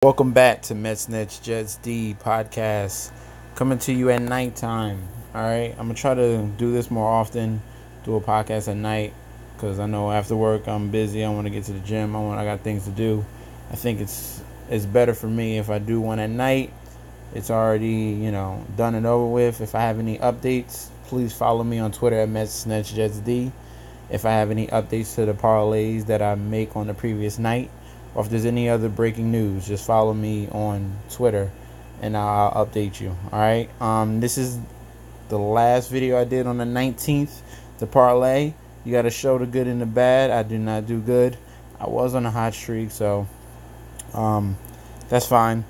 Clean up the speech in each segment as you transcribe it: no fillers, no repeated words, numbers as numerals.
Welcome back to Mets Nets Jets D podcast, coming to you at nighttime. All right, I'm gonna try to do this more often, do a podcast at night, because I know after work I'm busy. I want to get to the gym. I got things to do. I think it's better for me if I do one at night. It's already done and over with. If I have any updates, please follow me on Twitter at Mets Nets Jets D. If I have any updates to the parlays that I make on the previous night, or if there's any other breaking news, just follow me on Twitter and I'll update you. All right. This is the last video I did on the 19th. The parlay. You got to show the good and the bad. I did not do good. I was on a hot streak, so that's fine.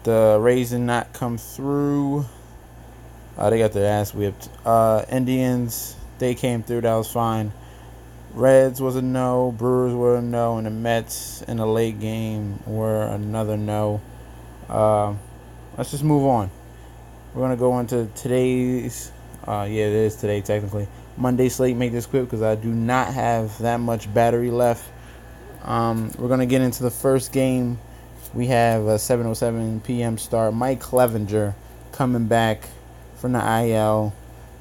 The Rays did not come through. They got their ass whipped. Indians, they came through. That was fine. Reds was a no. Brewers were a no. And the Mets in the late game were another no. Let's just move on. We're going to go into today's, it is today technically, Monday slate. Make this quick because I do not have that much battery left. We're going to get into the first game. We have a 7:07 p.m. start. Mike Clevenger coming back from the IL.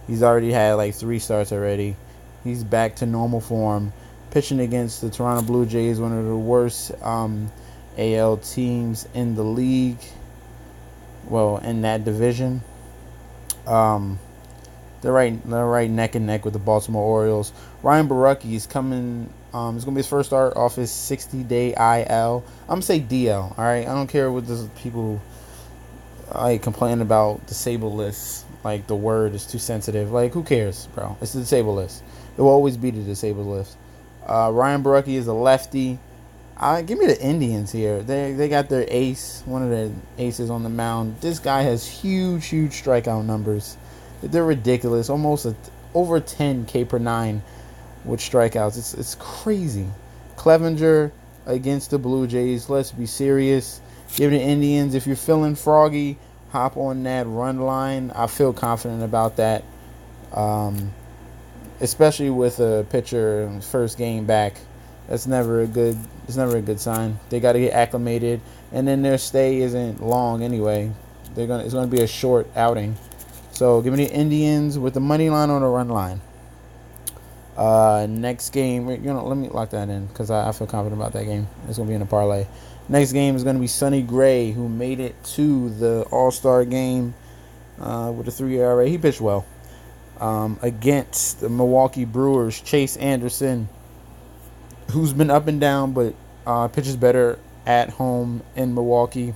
He's already had like 3 starts already. He's back to normal form, pitching against the Toronto Blue Jays, one of the worst AL teams in the league. Well, in that division. They're right neck and neck with the Baltimore Orioles. Ryan Borucki is coming. It's going to be his first start off his 60-day IL. I'm going to say DL, all right? I don't care what this people complain about disabled list. Like, the word is too sensitive. Like, who cares, bro? It's the disabled list. It will always be the disabled list. Ryan Borucki is a lefty. Give me the Indians here. They got their ace, one of the aces on the mound. This guy has huge strikeout numbers. They're ridiculous. Almost over 10 K per 9 with strikeouts. It's crazy. Clevenger against the Blue Jays. Let's be serious. Give the Indians. If you're feeling froggy, hop on that run line. I feel confident about that. Especially with a pitcher first game back. It's never a good sign. They got to get acclimated, and then their stay isn't long anyway. It's gonna be a short outing. So give me the Indians with the money line on the run line. Next game, let me lock that in because I feel confident about that game. It's gonna be in a parlay. Next game is gonna be Sonny Gray, who made it to the All-Star game with a 3 ERA. He pitched well. Against the Milwaukee Brewers, Chase Anderson, who's been up and down, but pitches better at home in Milwaukee.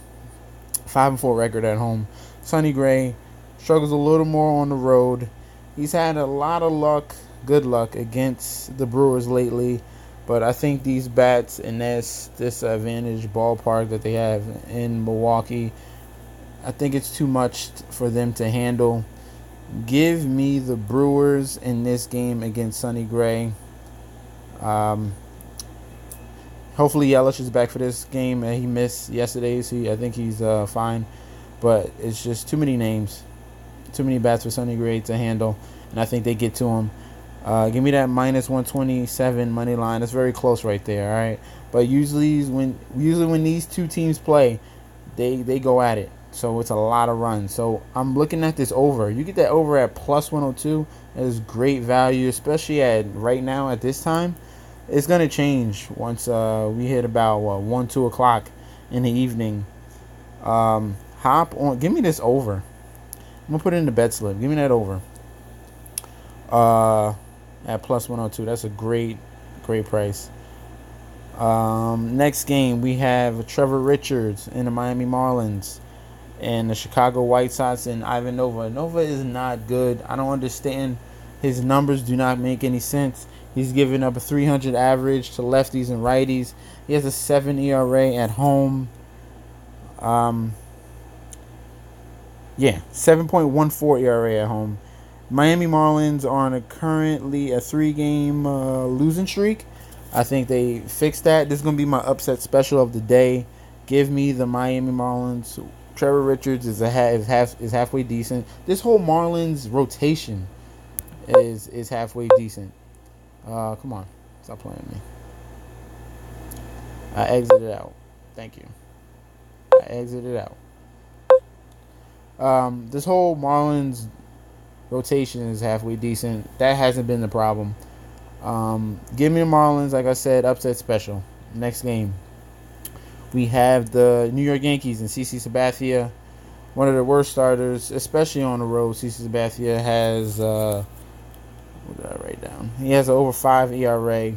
5-4 record at home. Sonny Gray struggles a little more on the road. He's had a lot of good luck against the Brewers lately, but I think these bats in this advantage ballpark that they have in Milwaukee, I think it's too much for them to handle. Give me the Brewers in this game against Sonny Gray. Hopefully Yelich is back for this game. He missed yesterday, so I think he's fine. But it's just too many names. Too many bats for Sonny Gray to handle, and I think they get to him. Give me that minus 127 money line. That's very close right there, all right? But usually when these two teams play, they go at it. So it's a lot of runs. So I'm looking at this over. You get that over at plus 102. That is great value, especially at right now at this time. It's going to change once we hit about 1, 2 o'clock in the evening. Hop on. Give me this over. I'm going to put it in the bet slip. Give me that over. At plus 102. That's a great price. Next game, we have Trevor Richards in the Miami Marlins and the Chicago White Sox and Ivan Nova. Nova is not good. I don't understand. His numbers do not make any sense. He's giving up a 300 average to lefties and righties. He has a 7 ERA at home. 7.14 ERA at home. Miami Marlins are on currently a 3-game losing streak. I think they fixed that. This is going to be my upset special of the day. Give me the Miami Marlins. Trevor Richards is halfway decent. This whole Marlins rotation is halfway decent. Come on. Stop playing me. I exited out. Thank you. exited out. This whole Marlins rotation is halfway decent. That hasn't been the problem. Give me the Marlins, like I said, upset special. Next game, we have the New York Yankees and CC Sabathia, one of the worst starters, especially on the road. CC Sabathia has, what did I write down? He has an over 5 ERA.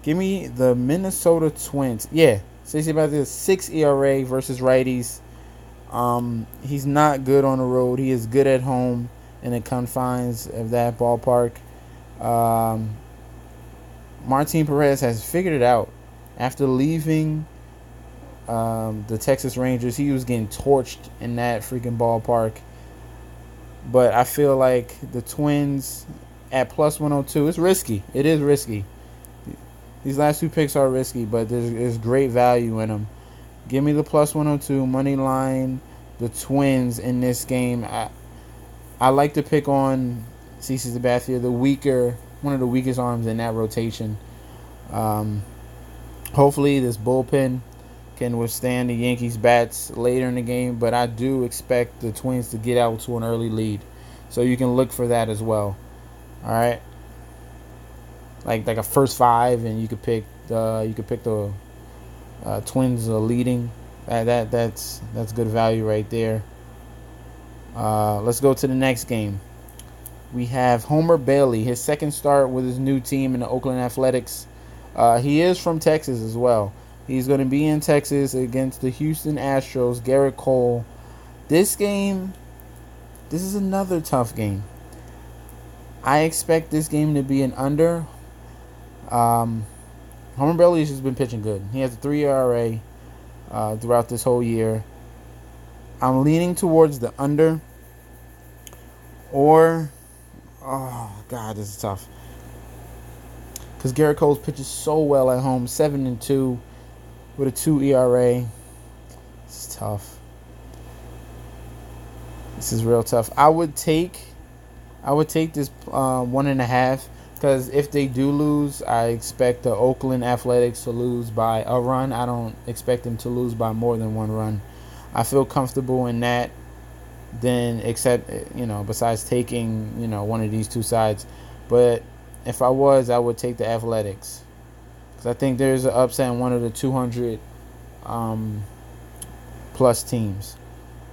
Give me the Minnesota Twins. Yeah, CC Sabathia 6 ERA versus righties. He's not good on the road. He is good at home in the confines of that ballpark. Martin Perez has figured it out. After leaving the Texas Rangers, he was getting torched in that freaking ballpark. But I feel like the Twins at plus 102, it's risky. It is risky. These last two picks are risky, but there's great value in them. Give me the plus 102 money line, the Twins in this game. I like to pick on CC Sabathia, one of the weakest arms in that rotation. Hopefully this bullpen can withstand the Yankees bats later in the game, but I do expect the Twins to get out to an early lead, so you can look for that as well. All right, like a first 5, and you could pick the Twins leading. That's good value right there. Let's go to the next game. We have Homer Bailey, his second start with his new team in the Oakland Athletics. He is from Texas as well. He's going to be in Texas against the Houston Astros, Garrett Cole. This is another tough game. I expect this game to be an under. Homer Bailey has just been pitching good. He has a 3 ERA throughout this whole year. I'm leaning towards the under. Or, oh God, this is tough. Because Garrett Cole pitches so well at home, 7-2 with a 2 ERA. This is tough. This is real tough. I would take this 1.5, because if they do lose, I expect the Oakland Athletics to lose by a run. I don't expect them to lose by more than 1 run. I feel comfortable in that. Then, besides taking, one of these two sides. But if I would take the Athletics. Because I think there's an upset in one of the 200 plus teams.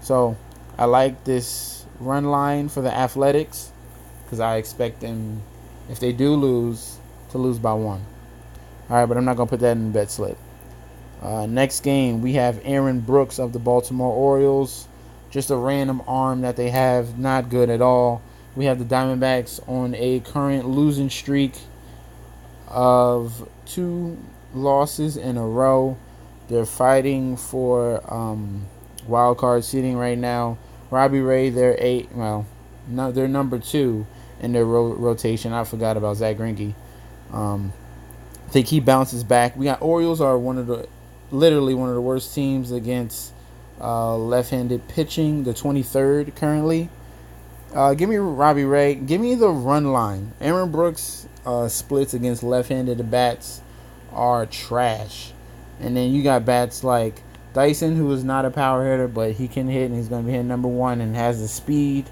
So, I like this run line for the Athletics. Because I expect them, if they do lose, to lose by 1. All right, but I'm not going to put that in the bet slip. Next game, we have Aaron Brooks of the Baltimore Orioles. Just a random arm that they have, not good at all. We have the Diamondbacks on a current losing streak of 2 losses in a row. They're fighting for wild card seeding right now. Robbie Ray, they're number 2 in their rotation. I forgot about Zach Greinke. I think he bounces back. We got Orioles are literally one of the worst teams against left-handed pitching, the 23rd currently. Give me Robbie Ray. Give me the run line. Aaron Brooks splits against left-handed bats are trash. And then you got bats like Dyson, who is not a power hitter, but he can hit, and he's going to be hitting number 1 and has the speed.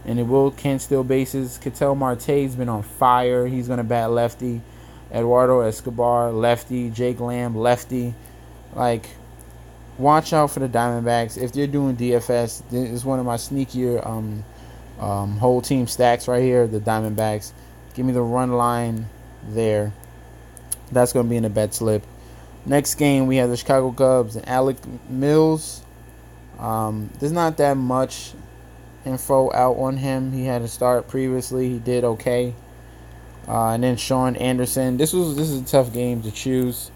And can't steal bases. Ketel Marte's been on fire. He's going to bat lefty. Eduardo Escobar, lefty. Jake Lamb, lefty. Watch out for the Diamondbacks. If they're doing DFS, this is one of my sneakier whole team stacks right here, the Diamondbacks. Give me the run line there. That's going to be in the bet slip. Next game, we have the Chicago Cubs and Alec Mills. There's not that much info out on him. He had a start previously. He did okay. And then Sean Anderson. This is a tough game to choose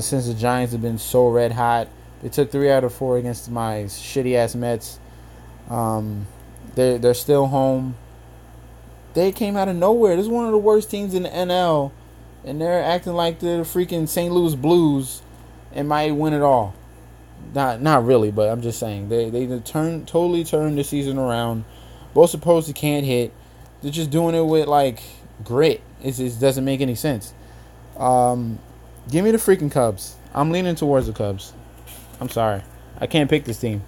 since the Giants have been so red hot. They took 3 out of 4 against my shitty-ass Mets. They're still home. They came out of nowhere. This is one of the worst teams in the NL, and they're acting like they're the freaking St. Louis Blues and might win it all. Not really, but I'm just saying. They totally turned the season around. Both supposed to can't hit. They're just doing it with, grit. It just doesn't make any sense. Give me the freaking Cubs. I'm leaning towards the Cubs. I'm sorry. I can't pick this team.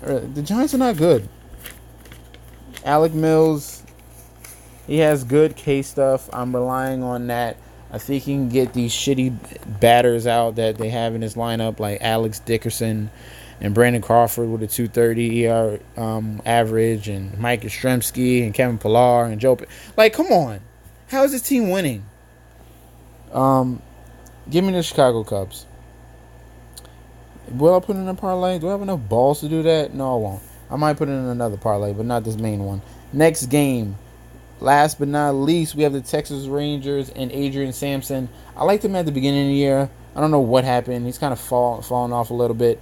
The Giants are not good. Alec Mills, he has good K stuff. I'm relying on that. I think he can get these shitty batters out that they have in his lineup, like Alex Dickerson and Brandon Crawford with a 230 ER average, and Mike Yastrzemski and Kevin Pillar and Joe. Like, come on. How is this team winning? Give me the Chicago Cubs. Will I put in a parlay? Do I have enough balls to do that? No, I won't. I might put in another parlay, but not this main one. Next game. Last but not least, we have the Texas Rangers and Adrian Sampson. I liked him at the beginning of the year. I don't know what happened. He's kind of fallen off a little bit.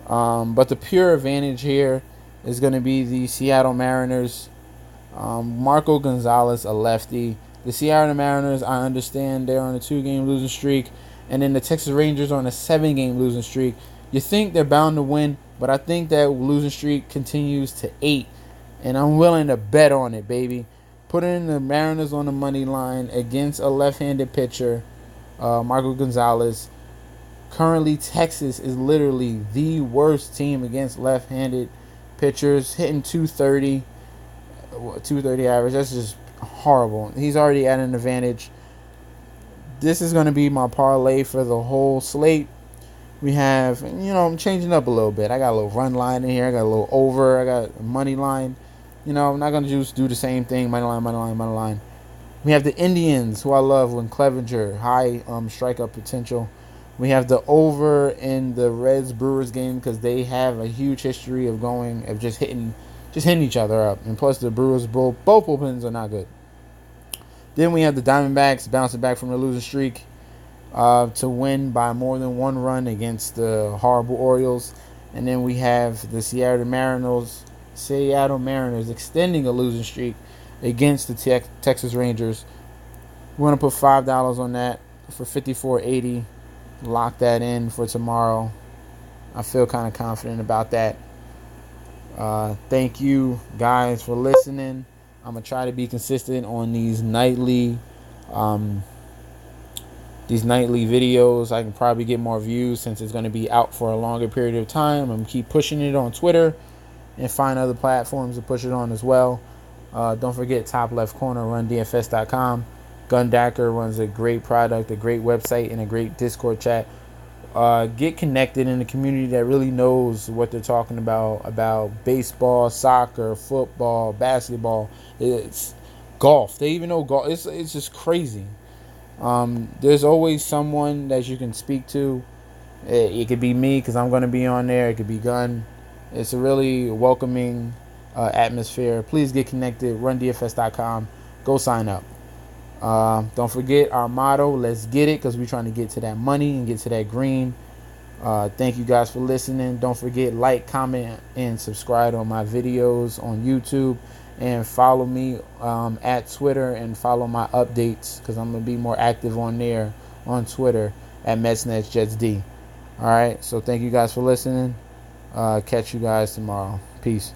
But the pure advantage here is going to be the Seattle Mariners. Marco Gonzalez, a lefty. The Seattle Mariners, I understand they're on a 2-game losing streak. And then the Texas Rangers are on a 7-game losing streak. You think they're bound to win, but I think that losing streak continues to 8. And I'm willing to bet on it, baby. Putting the Mariners on the money line against a left-handed pitcher, Marco Gonzalez. Currently, Texas is literally the worst team against left-handed pitchers, hitting 230 average. That's just horrible. He's already at an advantage. This is going to be my parlay for the whole slate. We have, I'm changing up a little bit. I got a little run line in here. I got a little over. I got a money line. I'm not going to just do the same thing. Money line. We have the Indians, who I love, with Clevenger, high strikeout potential. We have the over in the Reds-Brewers game because they have a huge history of just hitting each other up. And plus the Brewers, both bullpens are not good. Then we have the Diamondbacks bouncing back from the losing streak to win by more than 1 run against the horrible Orioles. And then we have the Seattle Mariners extending a losing streak against the Texas Rangers. We're going to put $5 on that for $54.80. Lock that in for tomorrow. I feel kind of confident about that. Thank you guys for listening. I'm going to try to be consistent on these nightly videos. I can probably get more views since it's going to be out for a longer period of time. I'm going to keep pushing it on Twitter and find other platforms to push it on as well. Don't forget, top left corner, rundfs.com. Gundacker runs a great product, a great website, and a great Discord chat. Get connected in a community that really knows what they're talking about baseball, soccer, football, basketball. It's golf. They even know golf. It's just crazy. There's always someone that you can speak to. It could be me because I'm going to be on there. It could be Gun. It's a really welcoming atmosphere. Please get connected. RunDFS.com. Go sign up. Don't forget our motto, let's get it, because we're trying to get to that money and get to that green. Thank you guys for listening. Don't forget, like, comment, and subscribe on my videos on YouTube, and follow me at Twitter, and follow my updates because I'm going to be more active on there on Twitter at MetsNetsJetsD. Alright, so thank you guys for listening. Catch you guys tomorrow. Peace.